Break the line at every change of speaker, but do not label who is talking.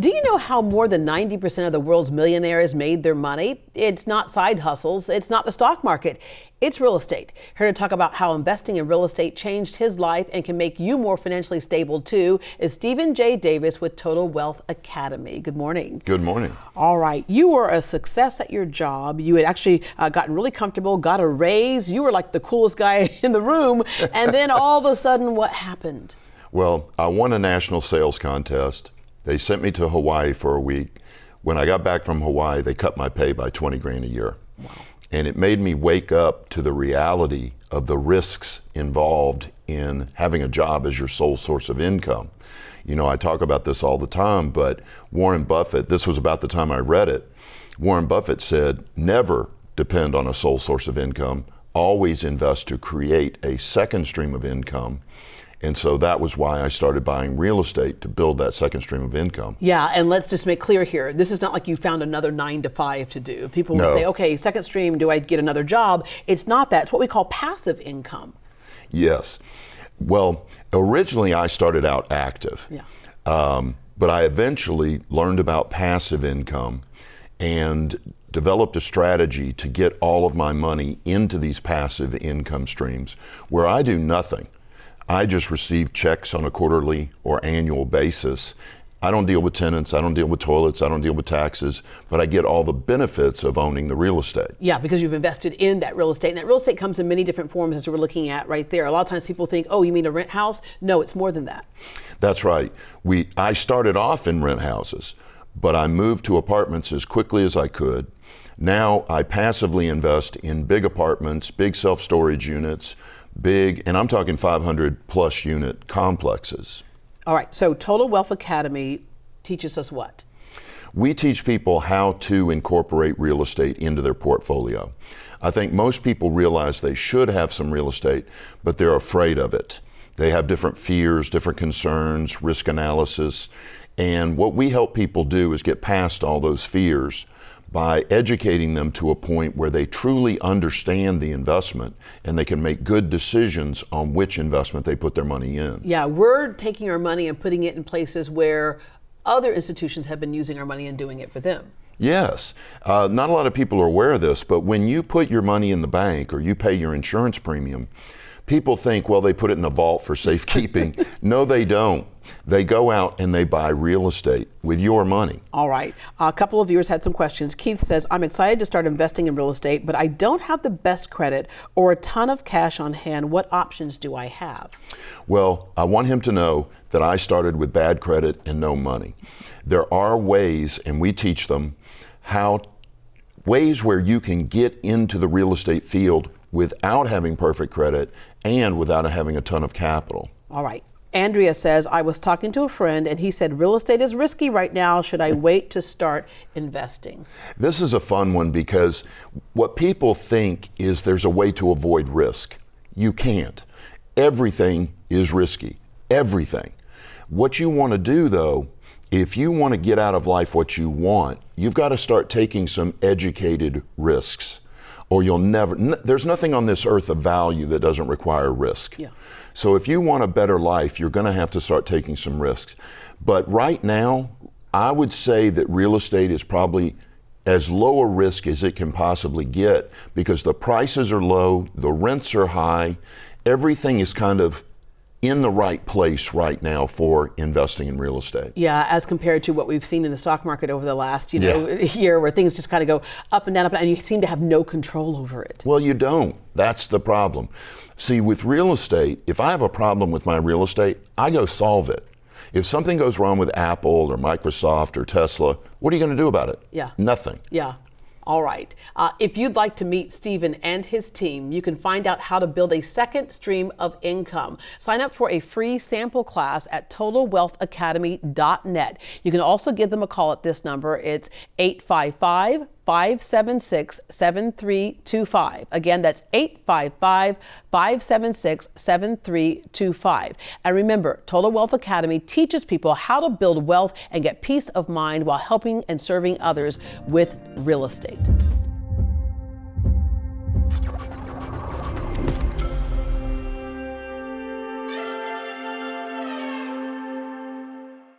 Do you know how more than 90% of the world's millionaires made their money? It's not side hustles. It's not the stock market. It's real estate. Here to talk about how investing in real estate changed his life and can make you more financially stable too is Stephen J. Davis with Total Wealth Academy. Good morning.
Good morning.
All right. You were a success at your job. You had actually gotten really comfortable, got a raise. You were like the coolest guy in the room. And then all of a sudden, what happened?
Well, I won a national sales contest. They sent me to Hawaii for a week. When I got back from Hawaii, they cut my pay by 20 grand a year.
Wow.
And it made me wake up to the reality of the risks involved in having a job as your sole source of income. You know, I talk about this all the time, but Warren Buffett, this was about the time I read it, Warren Buffett said, never depend on a sole source of income, always invest to create a second stream of income. And so that was why I started buying real estate, to build that second stream of income.
Yeah, and let's just make clear here, this is not like you found another 9 to 5 to do. People will say, okay, second stream, do I get another job? It's not that. It's what we call passive income.
Yes. Well, originally I started out active.
Yeah.
But I eventually learned about passive income and developed a strategy to get all of my money into these passive income streams where I do nothing. I just receive checks on a quarterly or annual basis. I don't deal with tenants, I don't deal with toilets, I don't deal with taxes, but I get all the benefits of owning the real estate.
Yeah, because you've invested in that real estate. And that real estate comes in many different forms, as we're looking at right there. A lot of times people think, oh, you mean a rent house? No, it's more than that.
That's right. I started off in rent houses, but I moved to apartments as quickly as I could. Now I passively invest in big apartments, big self-storage units, big, and I'm talking 500 plus unit complexes.
All right, so Total Wealth Academy teaches us what?
We teach people how to incorporate real estate into their portfolio. I think most people realize they should have some real estate, but they're afraid of it. They have different fears, different concerns, risk analysis, and what we help people do is get past all those fears by educating them to a point where they truly understand the investment and they can make good decisions on which investment they put their money in.
Yeah, we're taking our money and putting it in places where other institutions have been using our money and doing it for them.
Yes. Not a lot of people are aware of this, but when you put your money in the bank or you pay your insurance premium, people think, well, they put it in a vault for safekeeping. No, they don't. They go out and they buy real estate with your money.
All right. A couple of viewers had some questions. Keith says, I'm excited to start investing in real estate, but I don't have the best credit or a ton of cash on hand. What options do I have?
Well, I want him to know that I started with bad credit and no money. There are ways, and we teach them, ways where you can get into the real estate field without having perfect credit and without having a ton of capital.
All right. Andrea says, I was talking to a friend and he said, real estate is risky right now. Should I wait to start investing?
This is a fun one because what people think is there's a way to avoid risk. You can't. Everything is risky. Everything. What you want to do though, if you want to get out of life what you want, you've got to start taking some educated risks. Or you'll never, there's nothing on this earth of value that doesn't require risk.
Yeah.
So if you want a better life, you're going to have to start taking some risks. But right now, I would say that real estate is probably as low a risk as it can possibly get because the prices are low, the rents are high, everything is kind of in the right place right now for investing in real estate.
Yeah, as compared to what we've seen in the stock market over the last, year where things just kind of go up and down, and you seem to have no control over it.
Well, you don't. That's the problem. See, with real estate, if I have a problem with my real estate, I go solve it. If something goes wrong with Apple or Microsoft or Tesla, what are you going to do about it?
Yeah.
Nothing.
Yeah. All right. If you'd like to meet Stephen and his team, you can find out how to build a second stream of income. Sign up for a free sample class at TotalWealthAcademy.net. You can also give them a call at this number. It's 855-576-7325. Again, that's 855-576-7325. And remember, Total Wealth Academy teaches people how to build wealth and get peace of mind while helping and serving others with real estate.